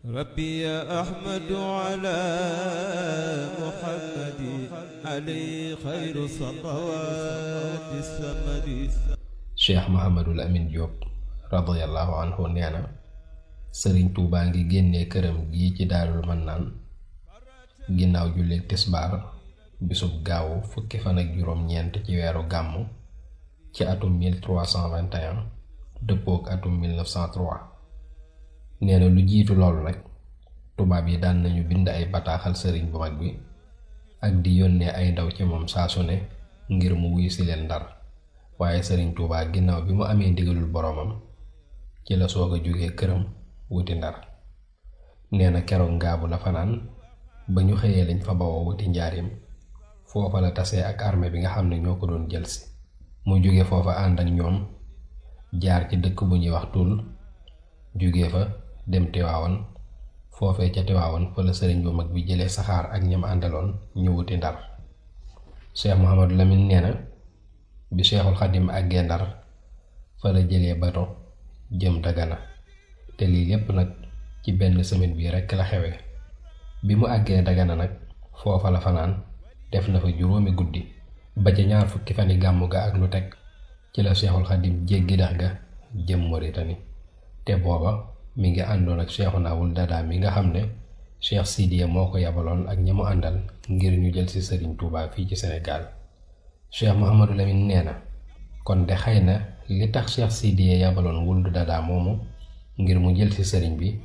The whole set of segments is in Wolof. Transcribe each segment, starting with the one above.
ربي يا أحمد على محمد عليه خير الصلوات السمد. Cheikh Mouhamadul Amin Diop radiyallahu anhu nee na Sëriñ Tuubaa ngi génnee këram gii ci Daarul Mannaan ginnaaw julleek tisbaar bisub gaawu fukki fan ak juróom-ñeent ci weeru gàmmu ci atum 1321 dëppook atum 1903. nee na lu jiitu loolu nag tubaab yi daan nañu bind ay bataaxal sëriñ bu mag bi ak di yónnee ay ndaw ci moom saa su ne ngir mu wuyu si leen Ndar, waaye sëriñ Tuubaa ginnaaw bi mu amee ndigalul boroomam ci la soog a jóge këram wuti Ndar. nee na keroog ngaabu la fanaan ba ñu xëyee lañ fa bawoo wuti njaarim, foofa la tasee ak armée bi nga xam ne ñoo ko doon jëlsi. mu jóge foofa ànd ak ñoom jaar ci dëkk bu ñuy wax Tul, jóge fa dem Tiwaawan, foofee ca Tiwaawan fa la sëriñ bu mag bi jëlee saxaar ak ñam àndaloon ñu wuti Ndar. Cheikh Mouhamadou Lamine nee na bi Cheikhul Xadim àggee Ndar fa la jëlee bato jëm Dagana, te lii lépp nag ci benn semaine bii rekk la xewee. bi mu àggee Dagana nag foofa la fanaan def na fa juróomi guddi ba ca ñaar fukki fani gàmmu ga ak lu teg ci la Cheikhul Xadim jéggi dex ga jëm Moritani, te booba mi ngi àndoon ak Cheikhuna Wul Dadaa mi nga xam ne Cheikh Sidiya moo ko yabaloon ak ñi mu àndal ngir ñu jël ci Sëriñ Tuubaa fii ci Sénégal. Cheikh Mouhamadou Lamine nee na kon de xëy na li tax Cheikh Sidiya yabaloon Wul Dadaa moomu ngir mu jël ci sëriñ bi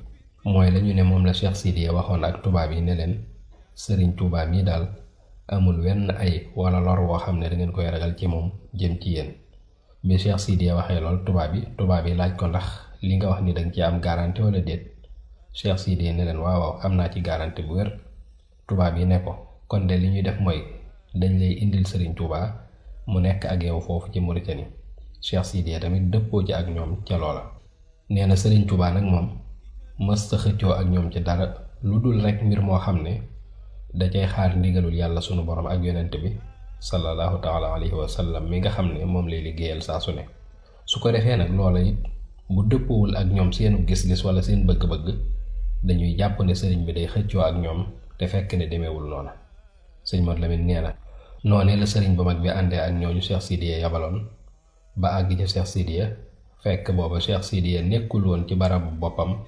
mooy lañu ne moom la Cheikh Sidiya waxoon ak tubaab yi ne leen Sëriñ Tuubaa mii daal amul wenn ay wala lor woo xam ne da ngeen koy ragal ci moom jëm ci yéen. bi Cheikh Sidiya waxee lool tubaab yi laaj ko ndax li nga wax ni danga ci am garantie wala déet. Cheikh Sidiya ne leen waaw am naa ci garantie bu wér. tubaab yi ne ko kon de li ñuy def mooy dañ lay indil Sëriñ Tuubaa mu nekk ak yow foofu ci Mauritanie. Cheikh Sidiya tamit dëppoo ci ak ñoom ca loola. nee na Sëriñ Tuubaa nag moom mësta xëccoo ak ñoom ci dara lu dul rekk mbir moo xam ne da cay xaar ndigalul yàlla sunu borom ak yonent bi sallallahu taala alayhi wa sallam mi nga xam ne moom lay liggéeyal saa su ne. su ko defee nag loola it bu dëppoowul ak ñoom seenu gis-gis wala seen bëgg-bëgg dañuy jàpp ne sëriñ bi day xëccoo ak ñoom te fekk ne demeewul noona. sëñ Modou Lamine nee na noonee la sëriñ bu mag bi àndee ak ñooñu Cheikh Sidiya yabaloon ba àgg ca Cheikh Sidiya fekk booba Cheikh Sidiya nekkul woon ci barabu boppam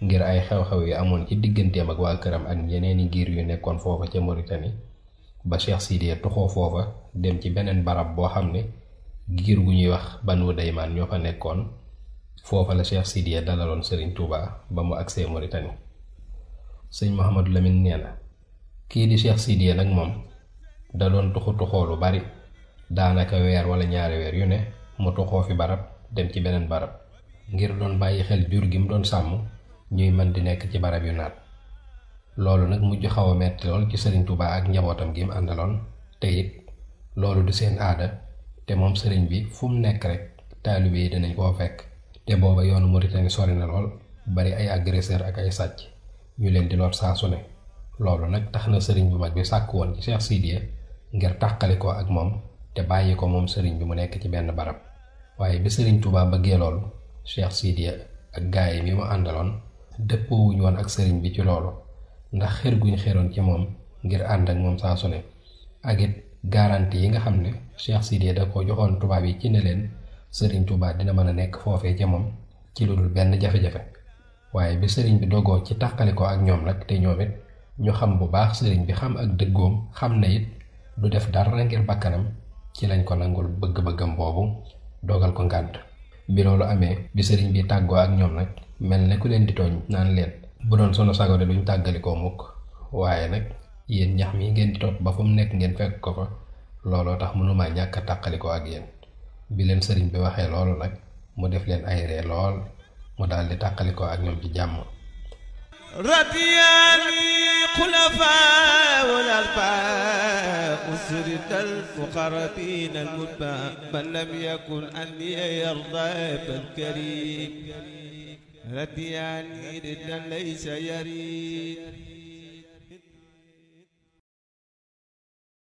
ngir ay xew-xew yu amoon ci digganteem ak waa këram ak yeneeni giir yu nekkoon foofa ca Mauritanie, ba Cheikh Sidiya tuxoo foofa dem ci beneen barab boo xam ne giir gu ñuy wax Banu Daymaan ñoo fa nekkoon. foofa la Cheikh Sidiya dalaloon Sëriñ Tuubaa ba mu agsee Mauritanie. sëñ Mouhamadou Lamine nee na kii di Cheikh Sidiya nag moom da doon tuxoo lu bari, daanaka weer wala ñaari weer yu ne mu tuxoo fi barab dem ci beneen barab ngir doon bàyyi xel jur gi mu doon sàmm ñuy mën di nekk ci barab yu naat. loolu nag mujj xaw a metti lool ci Sëriñ Tuubaa ak njabootam gi mu àndaloon, te it loolu du seen aada, te moom sëriñ bi fu mu nekk rek taalibe yi dinañ koo fekk, te booba yoonu Mauritanie sori na lool, bari ay agresseur ak ay sàcc ñu leen di lor saa su ne. loolu nag tax na sëriñ bu mag bi sàkk woon ci Cheikh Sidiya ngir tàqali ko ak moom te bàyyi ko moom sëriñ bi mu nekk ci benn barab. waaye bi Sëriñ Tuubaa bëggee loolu Cheikh Sidiya ak gaay mi mu àndaloon dëppoowuñu woon ak sëriñ bi ci loolu, ndax xër guñ xeroon ci moom ngir ànd ak moom saa su ne, ak it garantie yi nga xam ne Cheikh Sidiya da ko joxoon tubaab yi ci ne leen Sëriñ Tuubaa dina mën a nekk foofee ca moom ci lu dul benn jafe-jafe. waaye bi sëriñ bi dogoo ci tàqali ko ak ñoom nag, te ñoom it ñu xam bu baax sëriñ bi xam ak dëggoom, xam ne it du def dara ngir bakkanam, ci lañ ko nangul bëgg-bëggam boobu dogal ko ngànt. bi loolu amee bi sëriñ bi tàggoo ak ñoom nag mel ne ku leen di tooñ naan leen bu doon sunu sago de duñ tàggalikoo mukk, waaye nag yéen ñax mi ngeen di topp ba fu mu nekk ngeen fekk ko fa, looloo tax mënumaa ñàkk a tàqalikoo ak yéen. bi leen sëriñ bi waxee loolu nag mu def leen ay ree lool, mu daal di tàqalikoo ak ñoom ci jàmm. radiyani xulafaa wal arbaa usrid al muqarrabin al mutbaa man lam yakun anni yarda bal karim radiyani ridan laysa yarid